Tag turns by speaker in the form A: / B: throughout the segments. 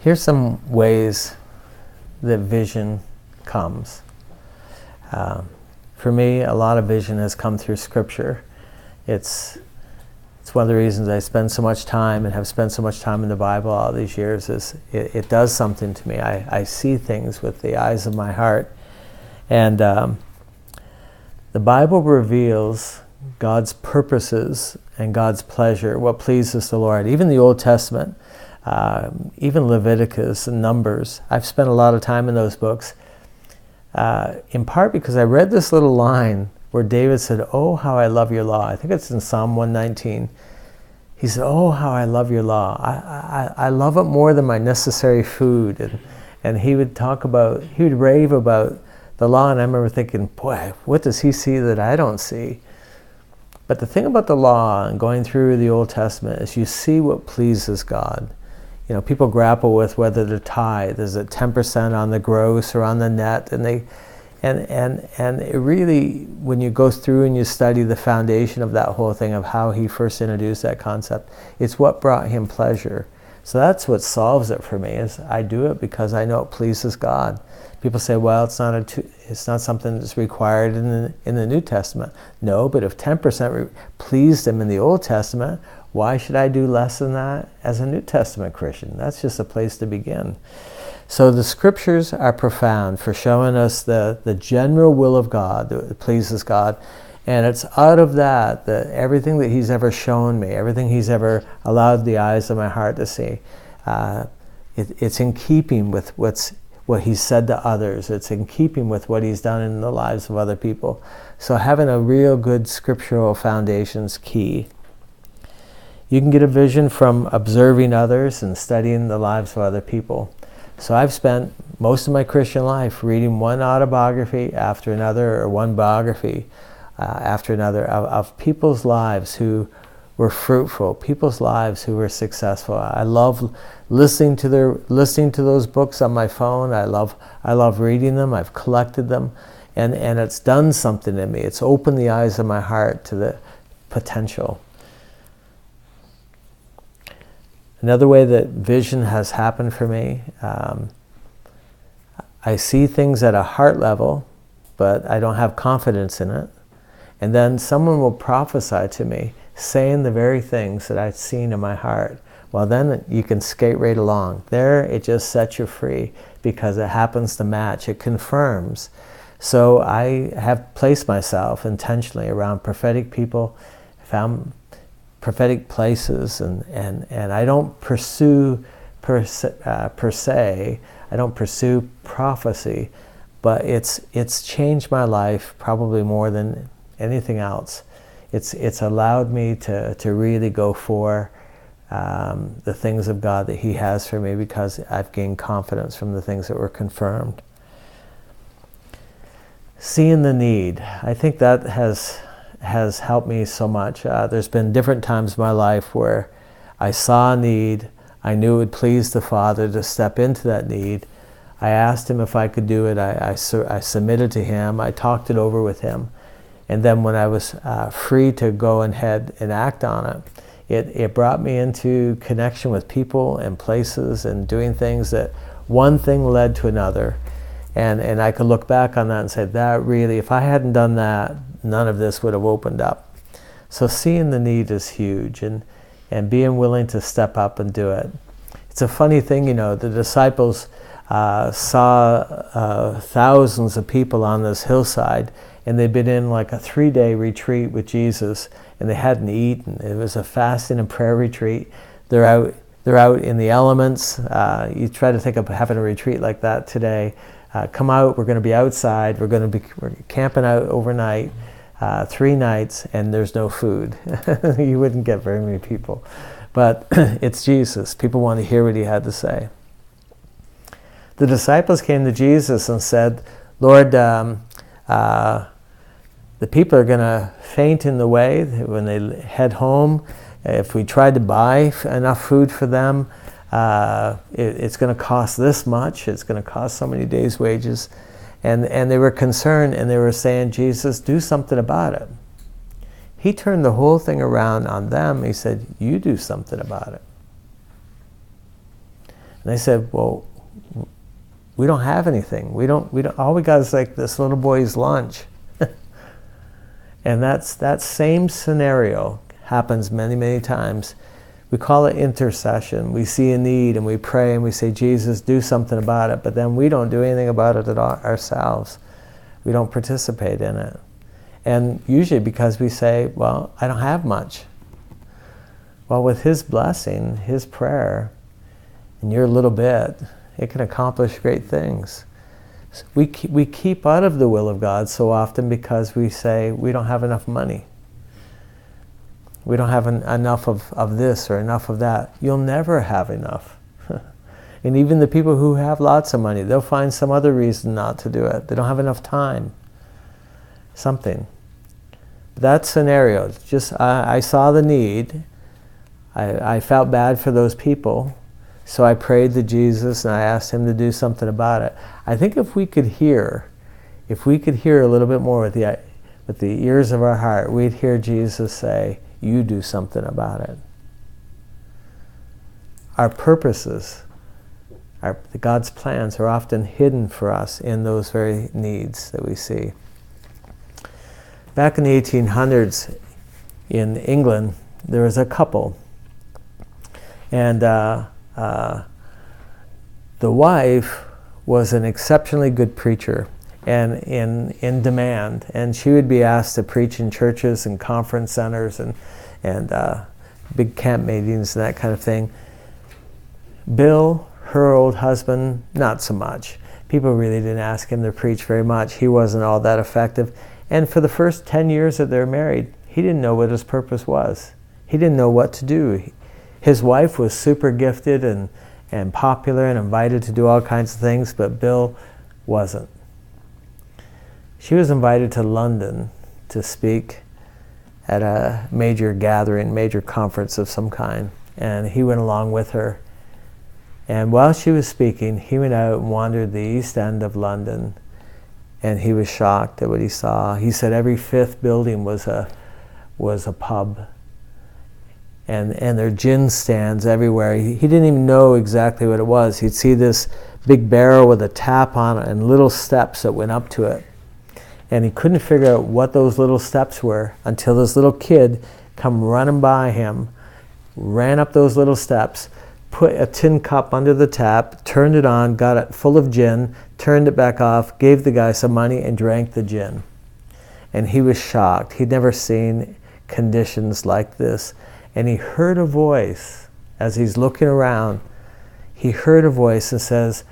A: Here's some ways that vision comes. For me, a lot of vision has come through Scripture. It's one of the reasons I spend so much time and have spent so much time in the Bible all these years. Is it does something to me. I see things with the eyes of my heart. And the Bible reveals God's purposes and God's pleasure, what pleases the Lord. Even the Old Testament, even Leviticus and Numbers. I've spent a lot of time in those books, in part because I read this little line where David said, "Oh, how I love your law." I think it's in Psalm 119. He said, "Oh, how I love your law. I love it more than my necessary food." And he would rave about the law, and I remember thinking, boy, what does he see that I don't see? But the thing about the law and going through the Old Testament is you see what pleases God. You know, people grapple with whether to tithe. Is it 10% on the gross or on the net? And it really, when you go through and you study the foundation of that whole thing, of how he first introduced that concept, it's what brought him pleasure. So that's what solves it for me, is I do it because I know it pleases God. People say, well, it's not something that's required in the New Testament. No, but if 10% pleased him in the Old Testament, why should I do less than that as a New Testament Christian? That's just a place to begin. So the Scriptures are profound for showing us the general will of God that pleases God. And it's out of that everything that he's ever shown me, everything he's ever allowed the eyes of my heart to see, it's in keeping with what he's said to others. It's in keeping with what he's done in the lives of other people. So having a real good scriptural foundation is key. You can get a vision from observing others and studying the lives of other people. So I've spent most of my Christian life reading one autobiography after another, or one biography after another, of people's lives who were fruitful, people's lives who were successful. I love listening to those books on my phone. I love reading them. I've collected them, and it's done something in me. It's opened the eyes of my heart to the potential. Another way that vision has happened for me, I see things at a heart level, but I don't have confidence in it. And then someone will prophesy to me, saying the very things that I've seen in my heart. Well, then you can skate right along. There, it just sets you free because it happens to match. It confirms. So I have placed myself intentionally around prophetic people, found prophetic places, and I don't pursue per se. I don't pursue prophecy, but it's changed my life probably more than anything else. It's allowed me to really go for the things of God that he has for me, because I've gained confidence from the things that were confirmed. Seeing the need, I think that has helped me so much. There's been different times in my life where I saw a need. I knew it would please the Father to step into that need. I asked him if I could do it. I submitted to him. I talked it over with him. And then when I was free to go ahead and act on it brought me into connection with people and places and doing things that one thing led to another. And I could look back on that and say, that really, if I hadn't done that, none of this would have opened up. So seeing the need is huge, and being willing to step up and do it. It's a funny thing, the disciples saw thousands of people on this hillside, and they'd been in like a 3-day retreat with Jesus, and they hadn't eaten. It was a fasting and prayer retreat. They're out in the elements. You try to think of having a retreat like that today. Come out, we're going to be outside, we're camping out overnight, 3 nights, and there's no food. You wouldn't get very many people. But it's Jesus. People want to hear what he had to say. The disciples came to Jesus and said, Lord, the people are going to faint in the way when they head home. If we tried to buy enough food for them, it's going to cost this much. It's going to cost so many days' wages. And they were concerned, and they were saying, Jesus, do something about it. He turned the whole thing around on them. He said, you do something about it. And they said, well, we don't have anything. We don't, all we got is like this little boy's lunch. And that same scenario happens many, many times. We call it intercession. We see a need and we pray and we say, Jesus, do something about it. But then we don't do anything about it ourselves. We don't participate in it. And usually because we say, well, I don't have much. Well, with His blessing, His prayer, and your little bit, it can accomplish great things. So we keep out of the will of God so often because we say we don't have enough money. We don't have enough of this or enough of that. You'll never have enough. And even the people who have lots of money, they'll find some other reason not to do it. They don't have enough time. Something. That scenario, just I saw the need. I felt bad for those people. So I prayed to Jesus and I asked Him to do something about it. I think if we could hear a little bit more with the ears of our heart, we'd hear Jesus say, you do something about it. Our purposes, God's plans are often hidden for us in those very needs that we see. Back in the 1800s in England, there was a couple. And the wife was an exceptionally good preacher and in demand, and she would be asked to preach in churches and conference centers and big camp meetings and that kind of thing. Bill, her old husband, not so much. People really didn't ask him to preach very much. He wasn't all that effective. And for the first 10 years that they're married, he didn't know what his purpose was. He didn't know what to do. His wife was super gifted and popular and invited to do all kinds of things, but Bill wasn't. She was invited to London to speak at a major gathering, major conference of some kind, and he went along with her. And while she was speaking, he went out and wandered the East End of London, and he was shocked at what he saw. He said every fifth building was a pub. And there are gin stands everywhere. He didn't even know exactly what it was. He'd see this big barrel with a tap on it and little steps that went up to it. And he couldn't figure out what those little steps were until this little kid come running by him, ran up those little steps, put a tin cup under the tap, turned it on, got it full of gin, turned it back off, gave the guy some money, and drank the gin. And he was shocked. He'd never seen conditions like this. And he heard a voice as he's looking around. He heard a voice that says,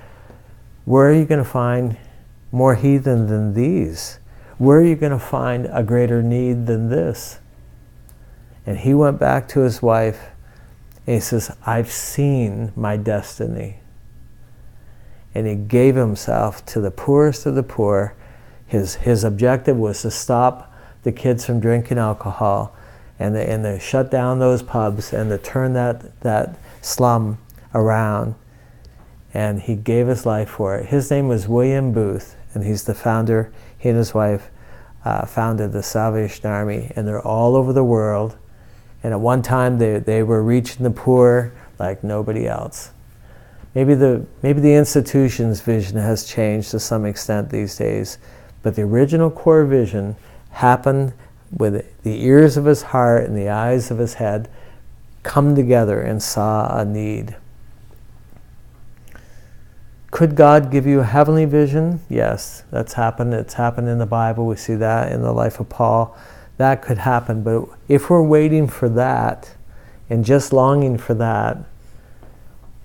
A: where are you going to find more heathen than these? Where are you going to find a greater need than this? And he went back to his wife and he says, I've seen my destiny. And he gave himself to the poorest of the poor. His objective was to stop the kids from drinking alcohol and to shut down those pubs and to turn that slum around. And he gave his life for it. His name was William Booth, and he's the founder. He and his wife founded the Salvation Army, and they're all over the world. And at one time they were reaching the poor like nobody else. Maybe the institution's vision has changed to some extent these days, but the original core vision happened with the ears of his heart and the eyes of his head come together and saw a need. Could God give you a heavenly vision? Yes, that's happened. It's happened in the Bible. We see that in the life of Paul. That could happen. But if we're waiting for that and just longing for that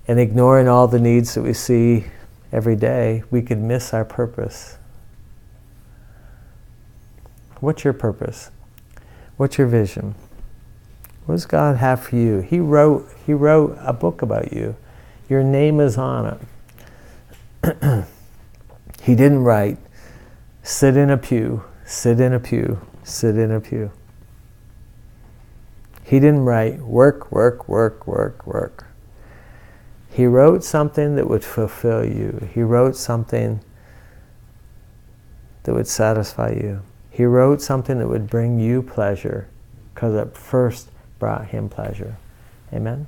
A: and ignoring all the needs that we see every day, we could miss our purpose. What's your purpose? What's your vision? What does God have for you? He wrote a book about you. Your name is on it. He didn't write, sit in a pew, sit in a pew, sit in a pew. He didn't write, work, work, work, work, work. He wrote something that would fulfill you. He wrote something that would satisfy you. He wrote something that would bring you pleasure, because it first brought him pleasure. Amen?